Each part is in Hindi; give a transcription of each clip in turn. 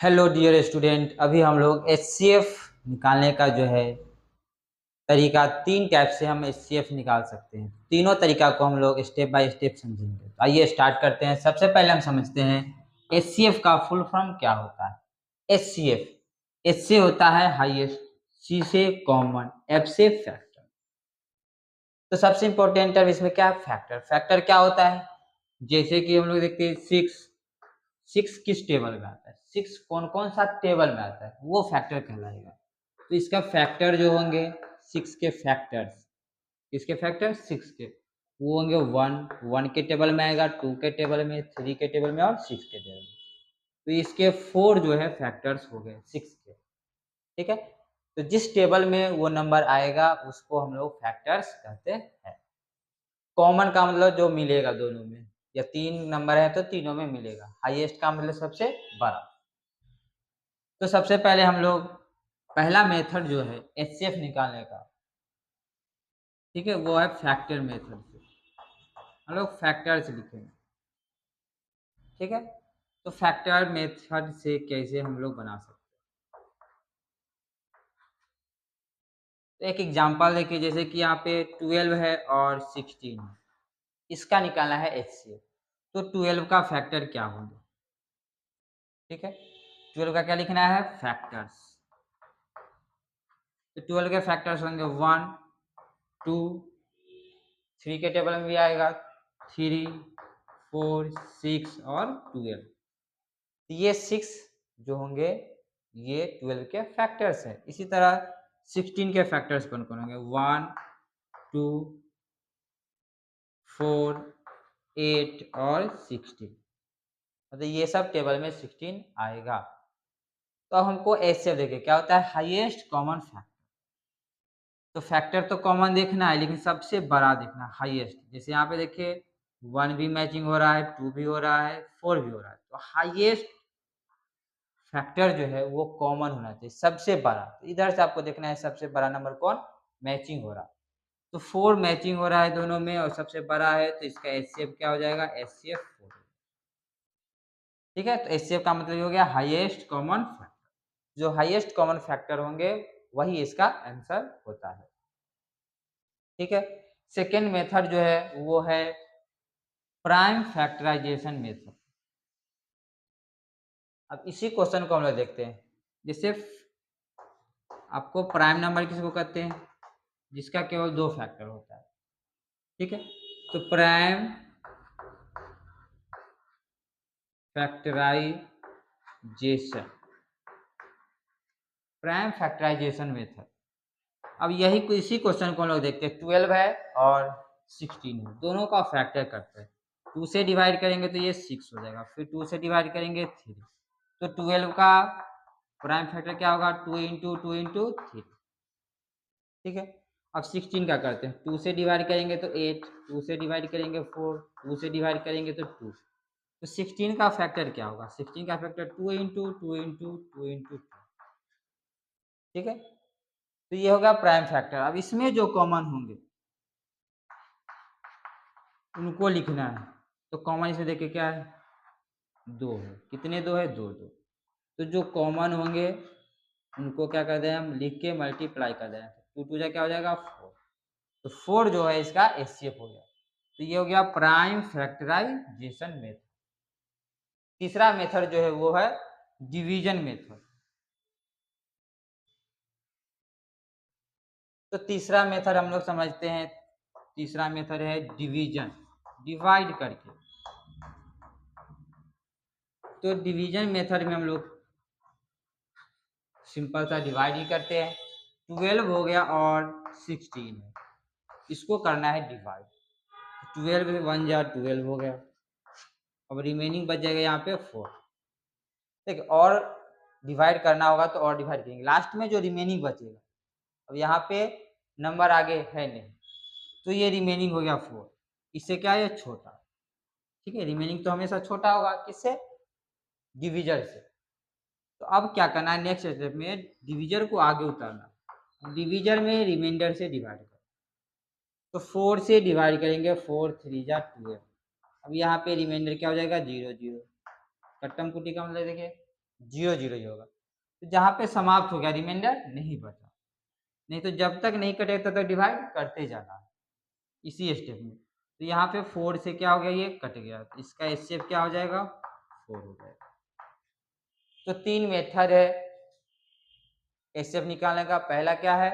हेलो डियर स्टूडेंट, अभी हम लोग एचसीएफ निकालने का जो है तरीका, तीन टाइप से हम एचसीएफ निकाल सकते हैं। तीनों तरीका को हम लोग स्टेप बाय स्टेप समझेंगे। तो आइए स्टार्ट करते हैं। सबसे पहले हम समझते हैं एचसीएफ का फुल फॉर्म क्या होता है। एचसीएफ, एच से होता है हाईएस्ट, सी से कॉमन, एफ से फैक्टर। तो सबसे इंपॉर्टेंट टर्म इसमें क्या है? फैक्टर। फैक्टर क्या होता है? जैसे कि हम लोग देखते हैं सिक्स, सिक्स किस टेबल में आता है, सिक्स कौन कौन सा टेबल में आता है, वो फैक्टर कहलाएगा। तो इसका फैक्टर जो होंगे, सिक्स के फैक्टर्स, इसके फैक्टर सिक्स के, वो होंगे वन, वन के टेबल में आएगा, टू के टेबल में, थ्री के टेबल में और सिक्स के टेबल में। तो इसके फोर जो है फैक्टर्स हो गए सिक्स के। ठीक है, तो जिस टेबल में वो नंबर आएगा उसको हम लोग फैक्टर्स कहते हैं। कॉमन का मतलब जो मिलेगा दोनों में, या तीन नंबर है तो तीनों में मिलेगा। हाईएस्ट का मतलब सबसे बड़ा। तो सबसे पहले हम लोग पहला मेथड जो है एचसीएफ निकालने का, ठीक है, वो है फैक्टर मेथड से। हम लोग फैक्टर से लिखेंगे। ठीक है, तो फैक्टर मेथड से कैसे हम लोग बना सकते हैं। तो एक एग्जांपल देखिए, जैसे कि यहाँ पे 12 है और 16 है, इसका निकालना है एचसीएफ। तो 12 का फैक्टर क्या होंगे? ठीक है, 12 का क्या लिखना है? फैक्टर्स। तो 12 के फैक्टर्स होंगे वन, टू, थ्री के टेबल में भी आएगा थ्री, फोर, सिक्स और 12। ये सिक्स जो होंगे ये 12 के फैक्टर्स है। इसी तरह 16 के फैक्टर्स कौन कौन होंगे? वन, टू, फोर, 8 और 16। मतलब ये सब टेबल में 16 आएगा। तो अब हमको ऐसे देखे क्या होता है, हाईएस्ट कॉमन फैक्टर। तो फैक्टर तो कॉमन देखना है, लेकिन सबसे बड़ा देखना है, हाईएस्ट। जैसे यहाँ पे देखिए वन भी मैचिंग हो रहा है, टू भी हो रहा है, फोर भी हो रहा है। तो हाईएस्ट फैक्टर जो है वो कॉमन होना चाहिए, सबसे बड़ा। तो इधर से आपको देखना है सबसे बड़ा नंबर कौन मैचिंग हो रहा है। तो फोर मैचिंग हो रहा है दोनों में और सबसे बड़ा है, तो इसका एचसीएफ क्या हो जाएगा? एचसीएफ 4। ठीक है, तो एचसीएफ का मतलब हो गया हाईएस्ट कॉमन फैक्टर। जो हाईएस्ट कॉमन फैक्टर होंगे वही इसका आंसर होता है। ठीक है, सेकेंड मेथड जो है वो है प्राइम फैक्टराइजेशन मेथड। अब इसी क्वेश्चन को हम लोग देखते हैं। जैसे आपको प्राइम नंबर किसको कहते हैं? जिसका केवल दो फैक्टर होता है। ठीक है, तो prime factorization, prime factorization method. अब यही इसी क्वेश्चन को हम लोग देखते हैं। 12 है और 16 है, दोनों का फैक्टर करते हैं। 2 से डिवाइड करेंगे तो ये 6 हो जाएगा, फिर 2 से डिवाइड करेंगे 3। तो 12 का प्राइम फैक्टर क्या होगा? 2 इंटू 2 इंटू 3। ठीक है, अब 16 का करते हैं। 2 से डिवाइड करेंगे तो 8, 2 से डिवाइड करेंगे 4, 2 से डिवाइड करेंगे तो 2। तो 16 का फैक्टर क्या होगा? 16 का फैक्टर 2 इंटू 2 इंटू 2 इंटू 2। ठीक है, तो ये होगा प्राइम फैक्टर। अब इसमें जो कॉमन होंगे उनको लिखना है। तो कॉमन इसमें देखिए क्या है? दो है। कितने दो है? दो दो। तो जो कॉमन होंगे उनको क्या कर दें हम? लिख के मल्टीप्लाई कर दें। टू टू जा क्या हो जाएगा? 4। तो 4 जो है इसका एचसीएफ हो गया। तो ये हो गया प्राइम फैक्टराइजेशन मेथड। तीसरा मेथड जो है वो है डिवीजन मेथड। तो तीसरा मेथड हम लोग समझते हैं। तीसरा मेथड है डिवीजन, डिवाइड करके। तो डिवीजन मेथड में हम लोग सिंपल सा डिवाइड ही करते हैं। 12 हो गया और 16 है, इसको करना है डिवाइड। 12 वन जा 12 हो गया। अब रिमेनिंग बच जाएगा यहाँ पे 4। ठीक है, और डिवाइड करना होगा तो और डिवाइड करेंगे, लास्ट में जो रिमेनिंग बचेगा। अब यहाँ पे नंबर आगे है नहीं, तो ये रिमेनिंग हो गया 4। इससे क्या है? छोटा। ठीक है, रिमेनिंग तो हमेशा छोटा होगा, किससे? डिविजर से। तो अब क्या करना है नेक्स्ट स्टेप में? डिविजर को आगे उतारना। डिविजर में रिमाइंडर से डिवाइड कर, तो 4 से डिवाइड करेंगे, 4 3 जा 12। अब यहाँ पे रिमाइंडर क्या हो जाएगा? 0 0। कट्टम कुटी का मतलब देखिए 0 0 ही होगा। तो जहाँ पे समाप्त हो गया रिमाइंडर नहीं बचा। नहीं तो जब तक नहीं कटेगा तब तक डिवाइड करते जाना है, इसी स्टेप में। तो यहाँ पे 4 से क्या हो गया, ये कट गया, तो इसका एचसीएफ क्या हो जाएगा, 4 हो जाएगा। तो 3 मेथड है एचसीएफ निकालने का। पहला क्या है,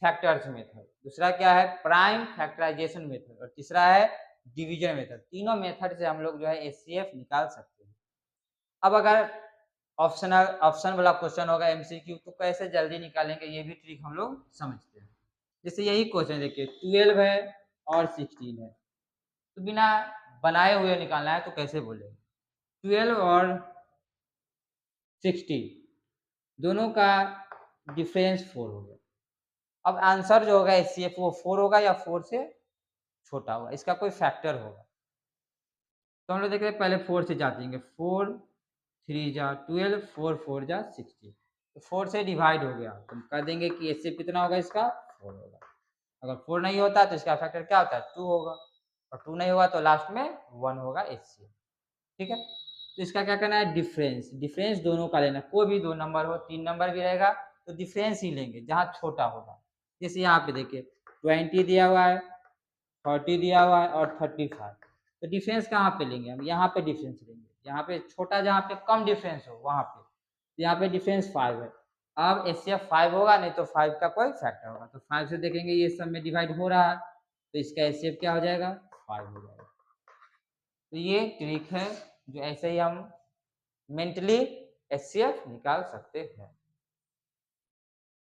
फैक्टर्स मेथड, दूसरा क्या है, प्राइम फैक्टराइजेशन मेथड, और तीसरा है डिवीजन मेथड। तीनों मेथड से हम लोग जो है एचसीएफ निकाल सकते हैं। अब अगर ऑप्शन वाला क्वेश्चन होगा एमसीक्यू, तो कैसे जल्दी निकालेंगे ये भी ट्रिक हम लोग समझते हैं। जैसे यही क्वेश्चन देखिए, 12 है और 16 है, तो बिना बनाए हुए निकालना है तो कैसे बोलेंगे, 12 और 16 दोनों का डिफरेंस 4 हो गया। अब आंसर जो होगा एचसीएफ वो 4 होगा या 4 से छोटा होगा, इसका कोई फैक्टर होगा। तो हम लोग देख रहे हैं, पहले 4 से जाते 4 3 जा 12, 4 4 जा 16, तो 4 से डिवाइड हो गया, तो हम कह देंगे कि एचसीएफ कितना होगा इसका, 4 होगा। अगर 4 नहीं होता तो इसका फैक्टर क्या होता है, 2 होगा, और 2 नहीं हुआ तो लास्ट में 1 होगा एचसीएफ। ठीक है, तो इसका क्या करना है, डिफरेंस, डिफरेंस दोनों का लेना, कोई भी दो नंबर हो, 3 नंबर भी रहेगा तो डिफरेंस ही लेंगे जहाँ छोटा होगा। जैसे यहाँ पे देखिए 20 दिया हुआ है, 40 दिया हुआ है और 35, तो डिफरेंस कहाँ पे लेंगे हम, यहाँ पे डिफरेंस लेंगे, यहाँ पे छोटा, जहाँ पे कम डिफरेंस हो वहाँ पे। यहाँ पे डिफरेंस 5 है, अब एचसीएफ 5 होगा, नहीं तो 5 का कोई फैक्टर होगा, तो 5 से देखेंगे ये सब में डिवाइड हो रहा है, तो इसका एचसीएफ क्या हो जाएगा, 5 हो जाएगा। तो ये ट्रिक है जो ऐसे ही हम मेंटली एचसीएफ निकाल सकते हैं।